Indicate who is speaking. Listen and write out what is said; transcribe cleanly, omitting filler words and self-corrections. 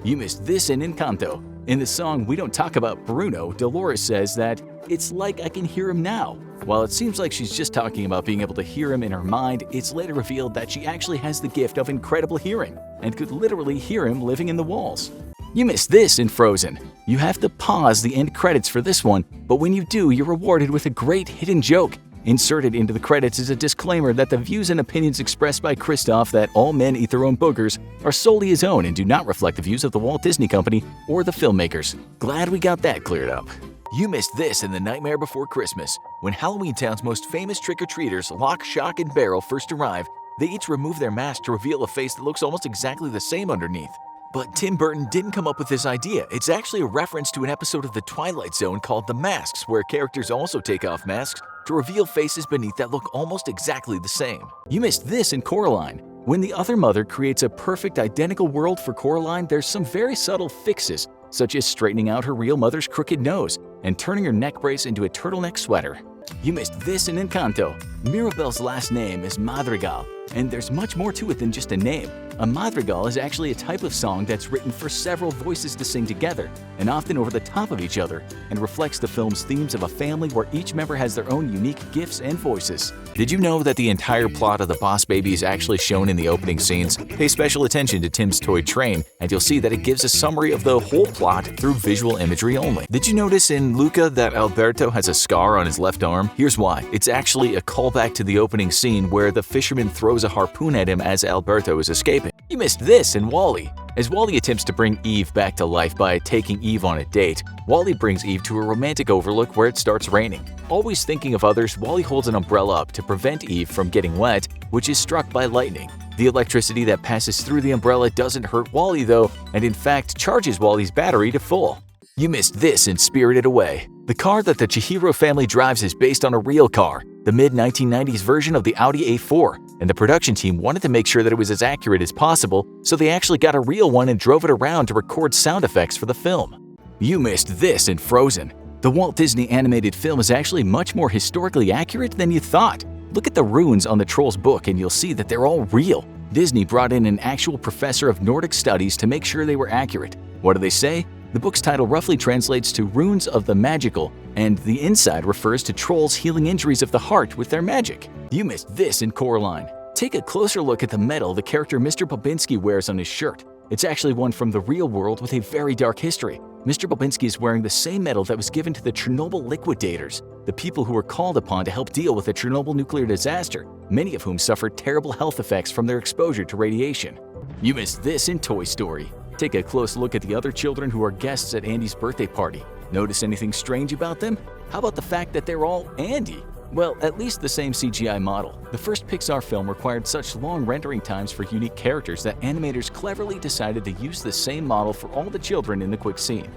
Speaker 1: You missed this in Encanto. In the song We Don't Talk About Bruno, Dolores says that, "It's like I can hear him now." While it seems like she's just talking about being able to hear him in her mind, it's later revealed that she actually has the gift of incredible hearing and could literally hear him living in the walls. You missed this in Frozen. You have to pause the end credits for this one, but when you do, you're rewarded with a great hidden joke. Inserted into the credits is a disclaimer that the views and opinions expressed by Kristoff that all men eat their own boogers are solely his own and do not reflect the views of the Walt Disney Company or the filmmakers. Glad we got that cleared up. You missed this in The Nightmare Before Christmas. When Halloween Town's most famous trick-or-treaters, Lock, Shock, and Barrel, first arrive, they each remove their mask to reveal a face that looks almost exactly the same underneath. But Tim Burton didn't come up with this idea. It's actually a reference to an episode of The Twilight Zone called The Masks, where characters also take off masks to reveal faces beneath that look almost exactly the same. You missed this in Coraline. When the other mother creates a perfect identical world for Coraline, there's some very subtle fixes, such as straightening out her real mother's crooked nose and turning her neck brace into a turtleneck sweater. You missed this in Encanto. Mirabel's last name is Madrigal, and there's much more to it than just a name. A madrigal is actually a type of song that's written for several voices to sing together, and often over the top of each other, and reflects the film's themes of a family where each member has their own unique gifts and voices. Did you know that the entire plot of The Boss Baby is actually shown in the opening scenes? Pay special attention to Tim's toy train, and you'll see that it gives a summary of the whole plot through visual imagery only. Did you notice in Luca that Alberto has a scar on his left arm? Here's why. It's actually a callback to the opening scene where the fisherman throws a harpoon at him as Alberto is escaping. You missed this in WALL-E. As WALL-E attempts to bring Eve back to life by taking Eve on a date, WALL-E brings Eve to a romantic overlook where it starts raining. Always thinking of others, WALL-E holds an umbrella up to prevent Eve from getting wet, which is struck by lightning. The electricity that passes through the umbrella doesn't hurt WALL-E though, and in fact charges WALL-E's battery to full. You missed this in Spirited Away. The car that the Chihiro family drives is based on a real car, the mid-1990s version of the Audi A4, and the production team wanted to make sure that it was as accurate as possible, so they actually got a real one and drove it around to record sound effects for the film. You missed this in Frozen. The Walt Disney animated film is actually much more historically accurate than you thought. Look at the runes on the Trolls book and you'll see that they're all real. Disney brought in an actual professor of Nordic studies to make sure they were accurate. What do they say? The book's title roughly translates to Runes of the Magical, and the inside refers to trolls healing injuries of the heart with their magic. You missed this in Coraline. Take a closer look at the medal the character Mr. Bobinski wears on his shirt. It's actually one from the real world with a very dark history. Mr. Bobinski is wearing the same medal that was given to the Chernobyl liquidators, the people who were called upon to help deal with the Chernobyl nuclear disaster, many of whom suffered terrible health effects from their exposure to radiation. You missed this in Toy Story. Take a close look at the other children who are guests at Andy's birthday party. Notice anything strange about them? How about the fact that they're all Andy? Well, at least the same CGI model. The first Pixar film required such long rendering times for unique characters that animators cleverly decided to use the same model for all the children in the quick scene.